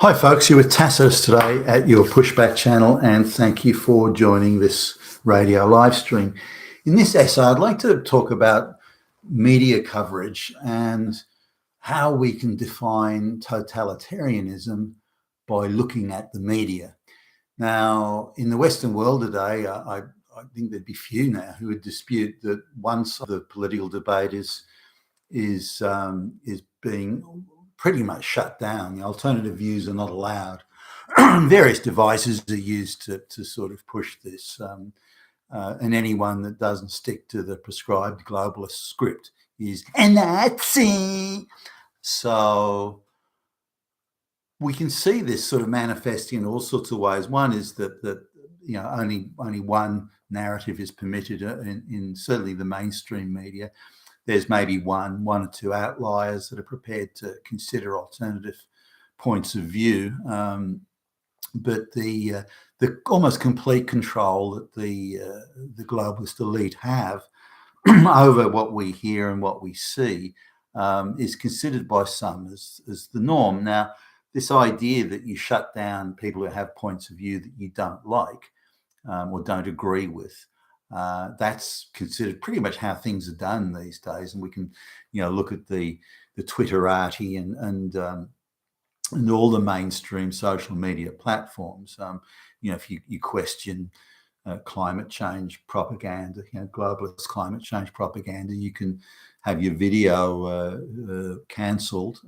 Hi folks, you're with Tacitus today at your Pushback channel, and thank you for joining this radio live stream. In this essay, I'd like to talk about media coverage and how we can define totalitarianism by looking at the media. Now, in the Western world today, I think there'd be few now who would dispute that one side of the political debate is being pretty much shut down. The alternative views are not allowed. Various devices are used to sort of push this, and anyone that doesn't stick to the prescribed globalist script is a Nazi. So we can see this sort of manifesting in all sorts of ways. One is that only one narrative is permitted in certainly the mainstream media. There's maybe one or two outliers that are prepared to consider alternative points of view, but the almost complete control that the globalist elite have over what we hear and what we see is considered by some as the norm. Now, this idea that you shut down people who have points of view that you don't like or don't agree with, that's considered pretty much how things are done these days. And we can, look at the Twitterati and all the mainstream social media platforms. If you question climate change propaganda, globalist climate change propaganda, you can have your video cancelled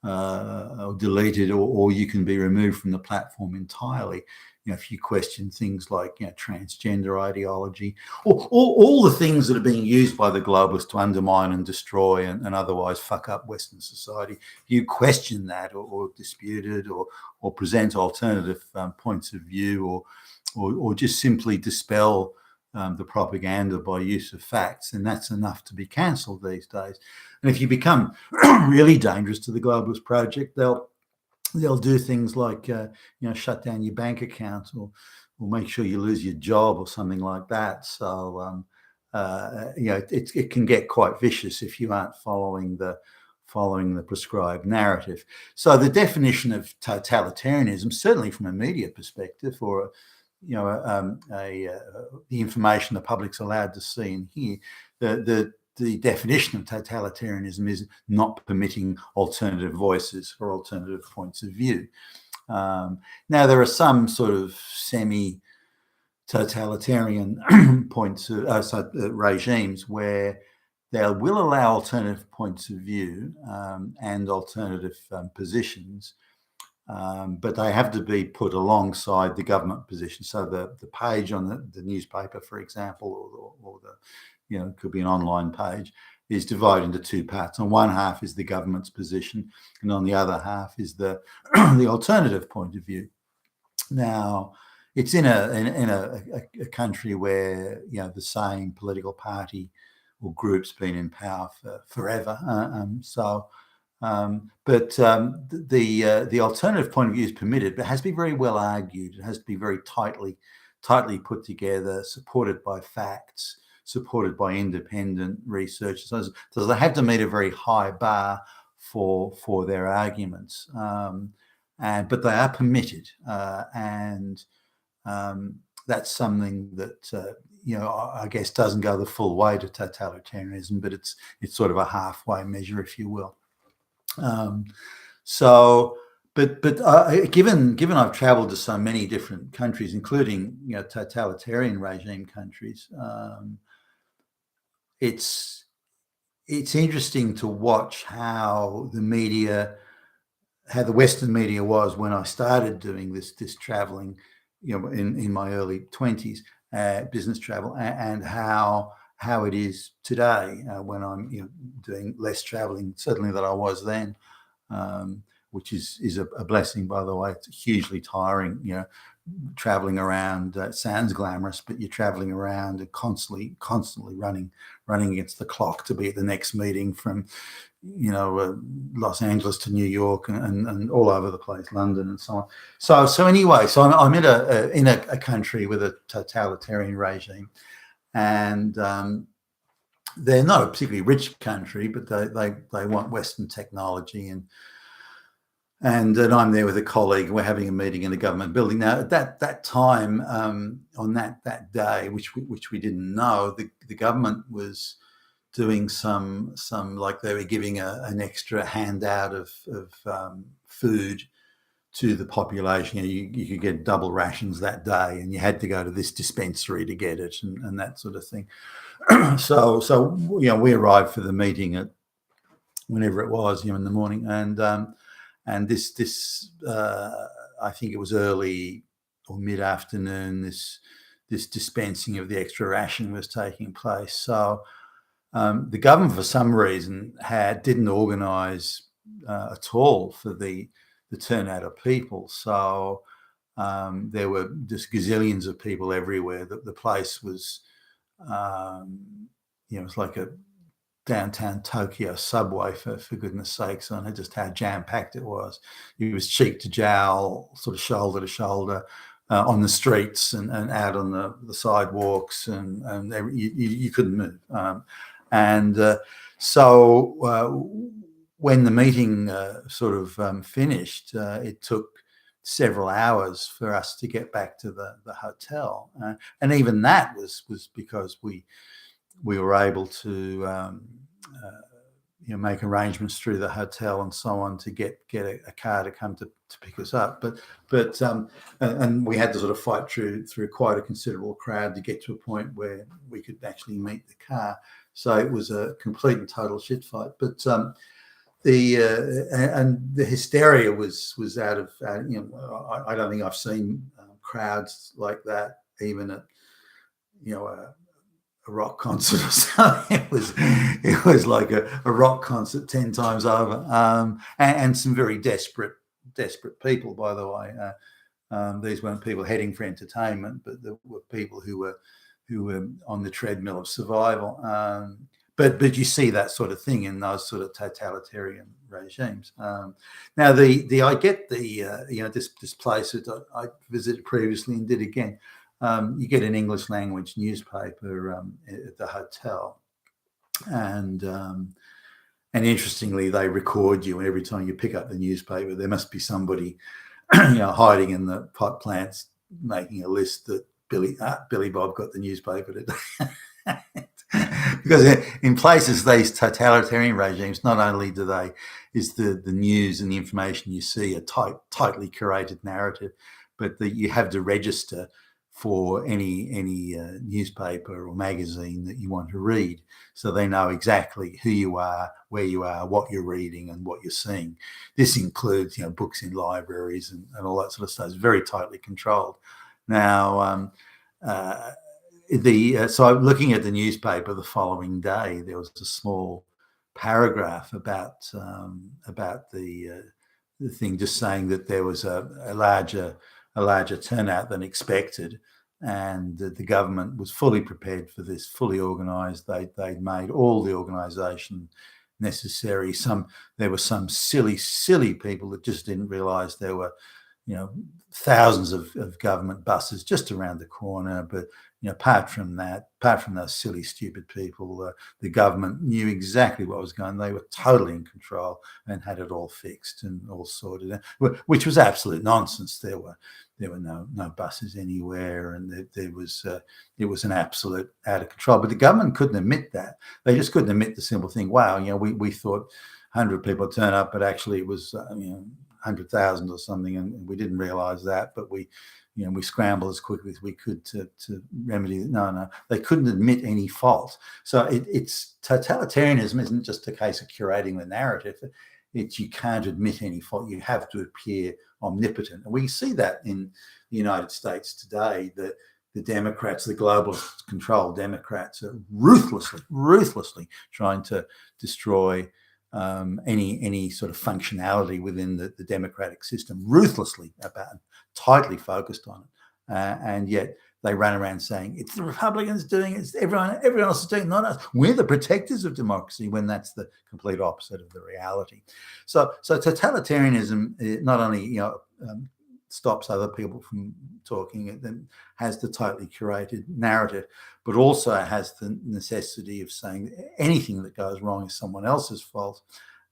or deleted, or you can be removed from the platform entirely. If you question things like transgender ideology, or all the things that are being used by the globalists to undermine and destroy and otherwise fuck up Western society, if you question that or dispute it or present alternative points of view or just simply dispel the propaganda by use of facts, and that's enough to be cancelled these days. And if you become really dangerous to the globalist project, they'll do things like shut down your bank account or make sure you lose your job or something like that. So it can get quite vicious if you aren't following the prescribed narrative. So the definition of totalitarianism, certainly from a media perspective, or the information the public's allowed to see and hear, the definition of totalitarianism is not permitting alternative voices or alternative points of view. Now, there are some sort of semi-totalitarian regimes where they will allow alternative points of view and alternative positions, but they have to be put alongside the government position. So the page on the newspaper, for example, or the it could be an online page, is divided into two parts. On one half is the government's position, and on the other half is the the alternative point of view. Now, it's in a country where the same political party or group's been in power for forever. But the alternative point of view is permitted, but it has to be very well argued. It has to be very tightly put together, supported by facts, supported by independent research. So they have to meet a very high bar for their arguments, but they are permitted, and that's something that I guess doesn't go the full way to totalitarianism, but it's sort of a halfway measure, if you will. Given I've travelled to so many different countries, including totalitarian regime countries, it's interesting to watch how the Western media was when I started doing this traveling, in my early 20s, business travel, and how it is today when I'm doing less traveling, certainly than I was then, which is a blessing, by the way. It's hugely tiring, traveling around. Sounds glamorous, but you're traveling around and constantly running against the clock to be at the next meeting from Los Angeles to New York and all over the place, London and so on. So anyway, I'm in a country with a totalitarian regime, and they're not a particularly rich country, but they want Western technology and And I'm there with a colleague. We're having a meeting in a government building. Now, at that time, on that day, which we didn't know, the government was doing some like they were giving an extra handout of food to the population. You could get double rations that day, and you had to go to this dispensary to get it, and that sort of thing. So we arrived for the meeting at whenever it was, in the morning, and this I think it was early or mid-afternoon. This dispensing of the extra ration was taking place. So the government, for some reason, didn't organise at all for the turnout of people. So there were just gazillions of people everywhere. The place was, it was like a downtown Tokyo subway, for goodness sakes, on just how jam-packed it was. It was cheek to jowl, sort of shoulder to shoulder, on the streets and out on the sidewalks, and you couldn't move. So when the meeting sort of finished, it took several hours for us to get back to the hotel, and even that was because we were able to make arrangements through the hotel and so on to get a car to come to pick us up. But and we had to sort of fight through quite a considerable crowd to get to a point where we could actually meet the car. So it was a complete and total shit fight. But the hysteria was out of I don't think I've seen crowds like that even at a rock concert or something. It was like a rock concert 10 times over, and some very desperate people, by the way. These weren't people heading for entertainment, but there were people who were on the treadmill of survival. But you see that sort of thing in those sort of totalitarian regimes. Now I get this place that I visited previously and did again. You get an English language newspaper at the hotel, and interestingly, they record you. And every time you pick up the newspaper, there must be somebody, hiding in the pot plants, making a list that Billy Bob got the newspaper today. Because in places, these totalitarian regimes, not only is the news and the information you see a tightly curated narrative, but that you have to register for any newspaper or magazine that you want to read, so they know exactly who you are, where you are, what you're reading, and what you're seeing. This includes books in libraries and all that sort of stuff. It's very tightly controlled. Now, so looking at the newspaper the following day, there was a small paragraph about the thing, just saying that there was a larger turnout than expected, and the government was fully prepared for this, fully organised. They'd made all the organisation necessary. There were some silly people that just didn't realise there were thousands of government buses just around the corner. But apart from those silly, stupid people, the government knew exactly what was going on. They were totally in control and had it all fixed and all sorted, which was absolute nonsense. There were no buses anywhere, and it was an absolute out of control. But the government couldn't admit that. They just couldn't admit the simple thing. Wow, we thought 100 people turn up, but actually it was 100,000 or something, and we didn't realise that. But we scrambled as quickly as we could to remedy it. No, they couldn't admit any fault. So it's totalitarianism isn't just a case of curating the narrative. It's you can't admit any fault. You have to appear omnipotent. And we see that in the United States today. The Democrats, the globalist controlled Democrats, are ruthlessly trying to destroy any sort of functionality within the democratic system, tightly focused on it, and yet they run around saying it's the Republicans doing it, it's everyone else is doing it, not us. We're the protectors of democracy, when that's the complete opposite of the reality. So totalitarianism not only stops other people from talking, it then has the tightly curated narrative, but also has the necessity of saying anything that goes wrong is someone else's fault.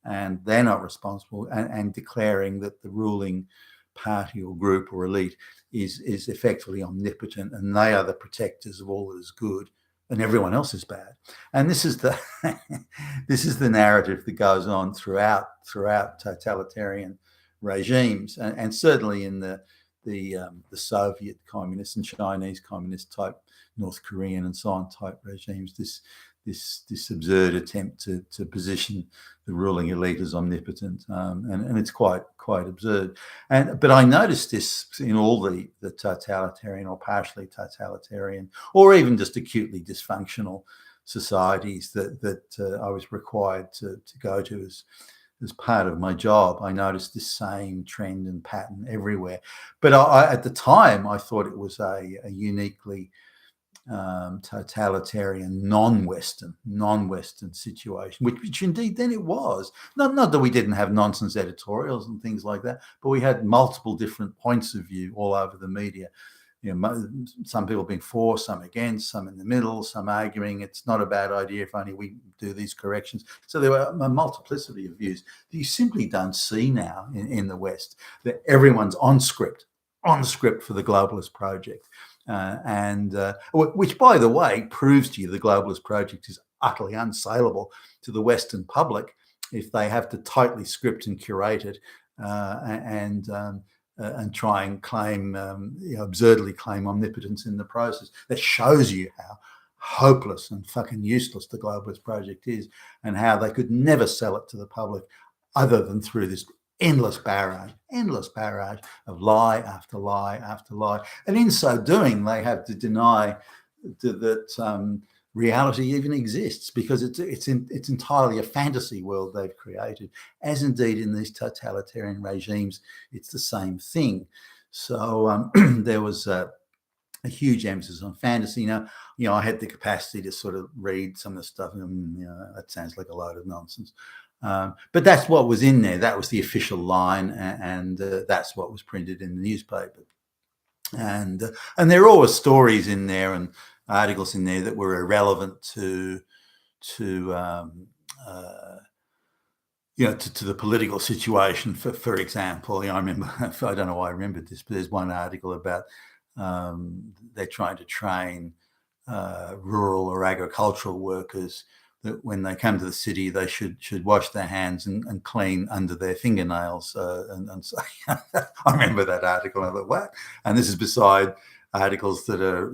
and they're not responsible, and declaring that the ruling party or group or elite is effectively omnipotent, and they are the protectors of all that is good, and everyone else is bad. And this is the this is the narrative that goes on throughout totalitarian regimes, and certainly in the Soviet communist and Chinese communist type, North Korean and so on type regimes. This absurd attempt to position the ruling elite as omnipotent, and it's quite absurd. But I noticed this in all the totalitarian or partially totalitarian, or even just acutely dysfunctional societies that I was required to go to as part of my job. I noticed this same trend and pattern everywhere. But at the time, I thought it was a uniquely totalitarian, non-Western situation, which indeed then it was. Not that we didn't have nonsense editorials and things like that, but we had multiple different points of view all over the media. Some people being for, some against, some in the middle, some arguing it's not a bad idea if only we do these corrections. So there were a multiplicity of views that you simply don't see now in the West, that everyone's on script for the globalist project. Which, by the way, proves to you the globalist project is utterly unsaleable to the Western public if they have to tightly script and curate it and try and claim, absurdly claim omnipotence in the process. That shows you how hopeless and fucking useless the globalist project is, and how they could never sell it to the public other than through this endless barrage of lie after lie after lie. And in so doing, they have to deny that reality even exists, because it's entirely a fantasy world they've created, as indeed in these totalitarian regimes, it's the same thing. So there was a huge emphasis on fantasy. I had the capacity to sort of read some of the stuff, and that sounds like a load of nonsense. But that's what was in there. That was the official line, and that's what was printed in the newspaper. And there are always stories in there and articles in there that were irrelevant to the political situation. For example, I remember, I don't know why I remembered this, but there's one article about they're trying to train rural or agricultural workers that when they come to the city, they should wash their hands and clean under their fingernails. And so I remember that article. I thought, what? And this is beside articles that are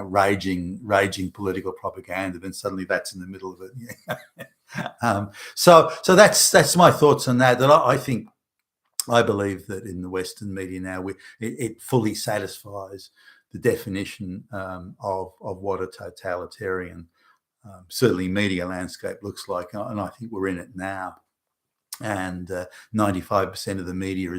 raging political propaganda. Then suddenly that's in the middle of it. So that's my thoughts on that. I believe that in the Western media now, it fully satisfies the definition of what a totalitarian, certainly media landscape looks like, and I think we're in it now. And 95% of the media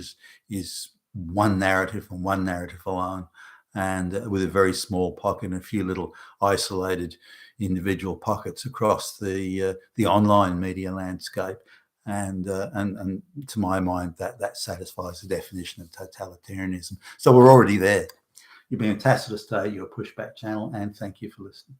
is one narrative and one narrative alone, and with a very small pocket and a few little isolated individual pockets across the online media landscape. And to my mind, that satisfies the definition of totalitarianism. So we're already there. You've been a Tacitus State, you're a Pushback channel, and thank you for listening.